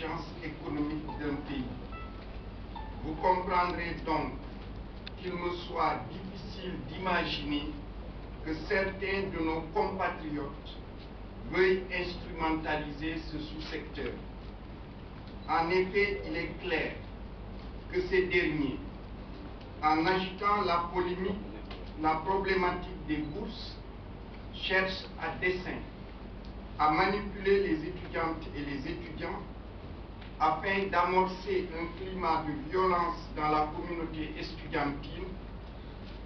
l'émergence économique d'un pays. Vous comprendrez donc qu'il me soit difficile d'imaginer que certains de nos compatriotes veuillent instrumentaliser ce sous-secteur. En effet, il est clair que ces derniers, en agitant la polémique, la problématique des bourses, cherchent à dessein à manipuler les étudiantes et les étudiants afin d'amorcer un climat de violence dans la communauté estudiantine,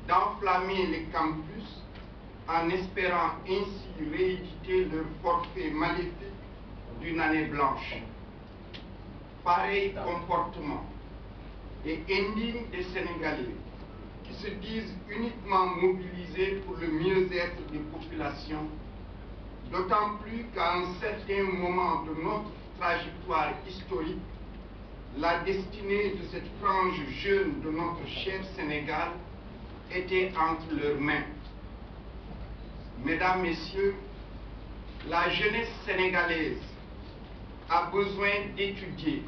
d'enflammer les campus en espérant ainsi rééditer leur forfait maléfique d'une année blanche. Pareil comportement est indigne des Sénégalais qui se disent uniquement mobilisés pour le mieux-être des populations, d'autant plus qu'à un certain moment de notre trajectoire historique, la destinée de cette frange jeune de notre cher Sénégal était entre leurs mains. Mesdames, Messieurs, la jeunesse sénégalaise a besoin d'étudier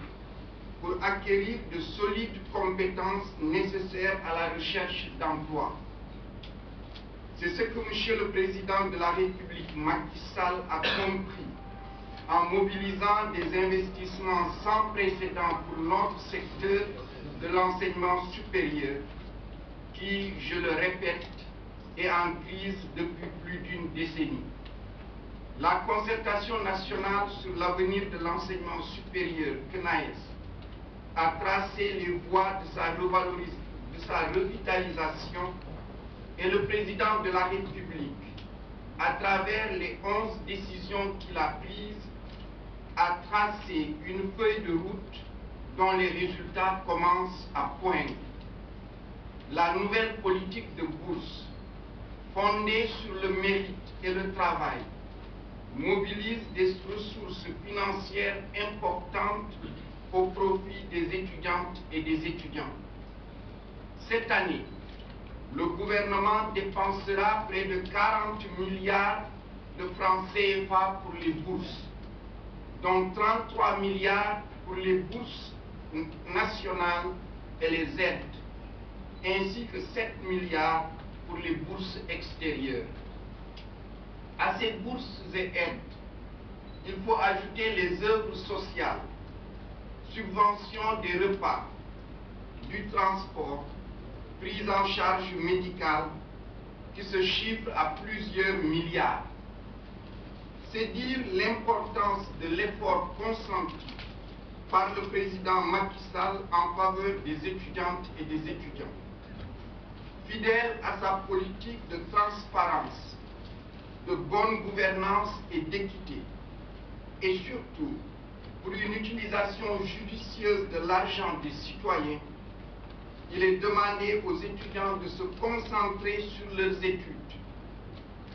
pour acquérir de solides compétences nécessaires à la recherche d'emploi. C'est ce que M. le Président de la République, Macky Sall, a compris en mobilisant des investissements sans précédent pour notre secteur de l'enseignement supérieur qui, je le répète, est en crise depuis plus d'une décennie. La concertation nationale sur l'avenir de l'enseignement supérieur, CNAES, a tracé les voies de sa revitalisation et le président de la République, à travers les 11 décisions qu'il a prises, a tracé une feuille de route dont les résultats commencent à poindre. La nouvelle politique de bourse, fondée sur le mérite et le travail, mobilise des ressources financières importantes au profit des étudiantes et des étudiants. Cette année, le gouvernement dépensera près de 40 milliards de francs CFA pour les bourses, dont 33 milliards pour les bourses nationales et les aides, ainsi que 7 milliards pour les bourses extérieures. À ces bourses et aides, il faut ajouter les œuvres sociales, subvention des repas, du transport, prise en charge médicale, qui se chiffre à plusieurs milliards. C'est dire l'importance de l'effort consenti par le président Macky Sall en faveur des étudiantes et des étudiants. Fidèle à sa politique de transparence, de bonne gouvernance et d'équité, et surtout pour une utilisation judicieuse de l'argent des citoyens, il est demandé aux étudiants de se concentrer sur leurs études,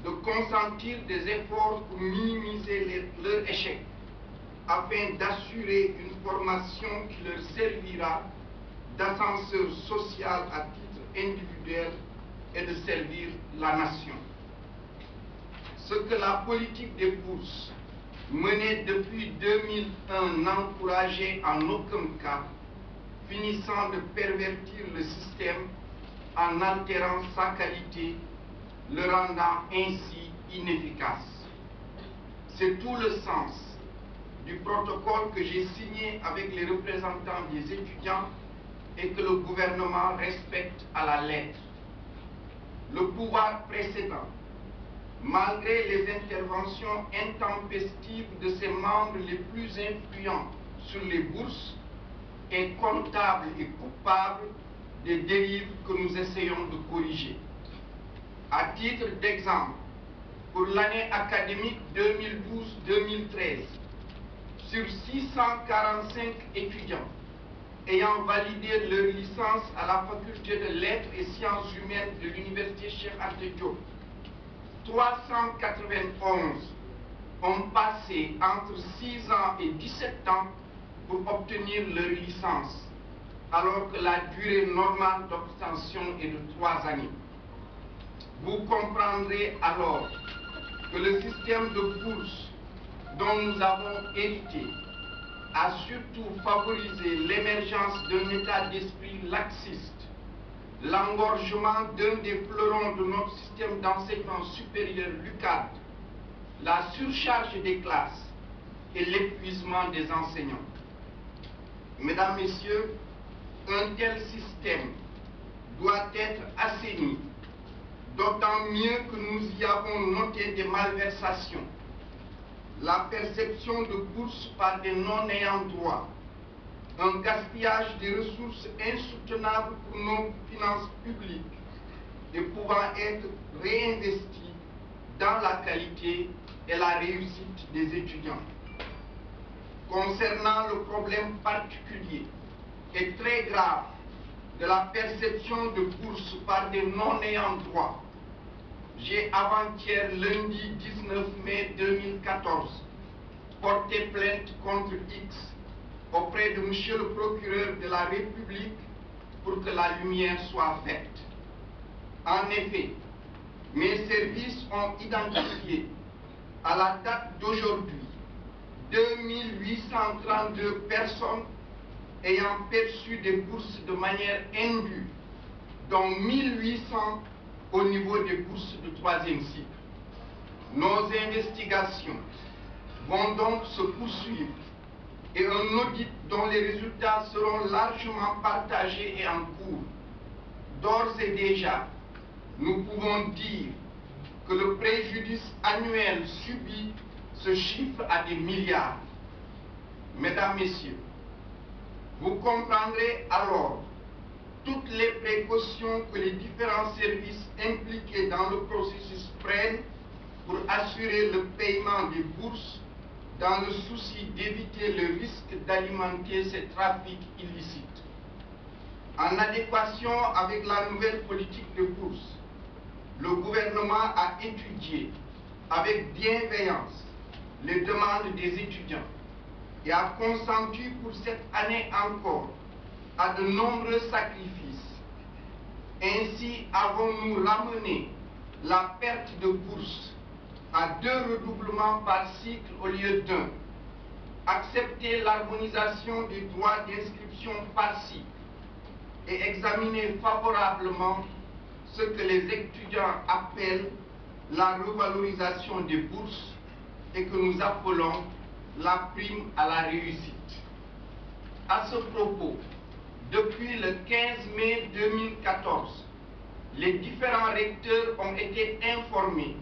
de consentir des efforts pour minimiser leur échec, afin d'assurer une formation qui leur servira d'ascenseur social à titre individuel et de servir la nation. Ce que la politique des bourses menée depuis 2001 n'encourageait en aucun cas, finissant de pervertir le système en altérant sa qualité, le rendant ainsi inefficace. C'est tout le sens du protocole que j'ai signé avec les représentants des étudiants et que le gouvernement respecte à la lettre. Le pouvoir précédent, malgré les interventions intempestives de ses membres les plus influents sur les bourses, est comptable et coupable des dérives que nous essayons de corriger. À titre d'exemple, pour l'année académique 2012-2013, sur 645 étudiants ayant validé leur licence à la faculté de lettres et sciences humaines de l'université Cheikh Anta Diop, 391 ont passé entre 6 ans et 17 ans pour obtenir leur licence, alors que la durée normale d'obtention est de 3 années. Vous comprendrez alors que le système de bourse dont nous avons hérité a surtout favorisé l'émergence d'un état d'esprit laxiste, l'engorgement d'un des fleurons de notre système d'enseignement supérieur l'UCAD, la surcharge des classes et l'épuisement des enseignants. Mesdames, Messieurs, un tel système doit être assaini, d'autant mieux que nous y avons noté des malversations, la perception de bourses par des non-ayants droit, un gaspillage des ressources insoutenables pour nos finances publiques et pouvant être réinvestis dans la qualité et la réussite des étudiants. Concernant le problème particulier et très grave de la perception de bourses par des non-ayants droit, j'ai avant-hier, lundi 19 mai 2014, porté plainte contre X auprès de Monsieur le procureur de la République pour que la lumière soit faite. En effet, mes services ont identifié à la date d'aujourd'hui 2832 personnes ayant perçu des bourses de manière indue, dont 1800 au niveau des bourses de troisième cycle. Nos investigations vont donc se poursuivre et un audit dont les résultats seront largement partagés et en cours. D'ores et déjà, nous pouvons dire que le préjudice annuel subi se chiffre à des milliards. Mesdames, Messieurs, vous comprendrez alors toutes les précautions que les différents services impliqués dans le processus prennent pour assurer le paiement des bourses dans le souci d'éviter le risque d'alimenter ces trafics illicites. En adéquation avec la nouvelle politique de bourse, le gouvernement a étudié avec bienveillance les demandes des étudiants et a consenti pour cette année encore à de nombreux sacrifices. Ainsi avons-nous ramené la perte de bourse à 2 redoublements par cycle au lieu d'1, accepté l'harmonisation des droits d'inscription par cycle et examiné favorablement ce que les étudiants appellent la revalorisation des bourses et que nous appelons la prime à la réussite. À ce propos, depuis le 15 mai 2014, les différents recteurs ont été informés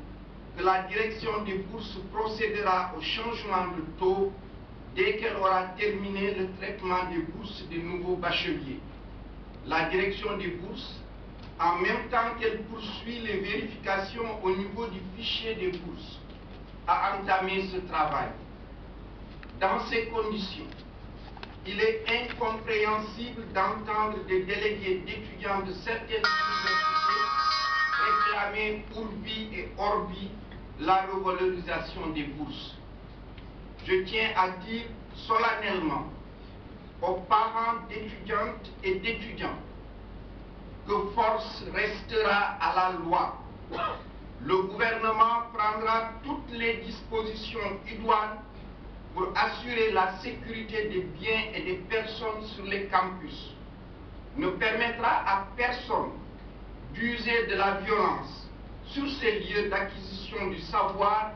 que la direction des bourses procédera au changement de taux dès qu'elle aura terminé le traitement des bourses des nouveaux bacheliers. La direction des bourses, en même temps qu'elle poursuit les vérifications au niveau du fichier des bourses, a entamé ce travail. Dans ces conditions, il est incompréhensible d'entendre des délégués d'étudiants de certaines universités réclamer urbi et orbi la revalorisation des bourses. Je tiens à dire solennellement aux parents d'étudiantes et d'étudiants que force restera à la loi. Le gouvernement prendra toutes les dispositions idoines pour assurer la sécurité des biens et des personnes sur les campus, ne permettra à personne d'user de la violence sur ces lieux d'acquisition du savoir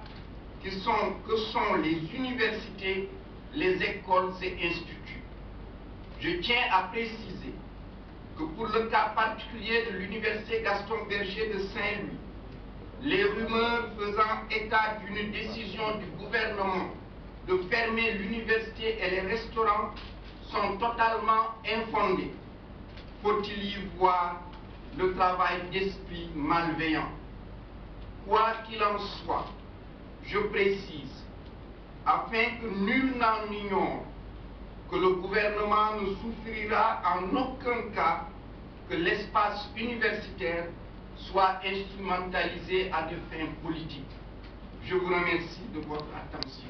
que sont les universités, les écoles et instituts. Je tiens à préciser que pour le cas particulier de l'université Gaston Berger de Saint-Louis, les rumeurs faisant état d'une décision du gouvernement de fermer l'université et les restaurants sont totalement infondées. Faut-il y voir le travail d'esprit malveillant? Quoi qu'il en soit, je précise, afin que nul n'en ignore, que le gouvernement ne souffrira en aucun cas que l'espace universitaire soit instrumentalisé à des fins politiques. Je vous remercie de votre attention.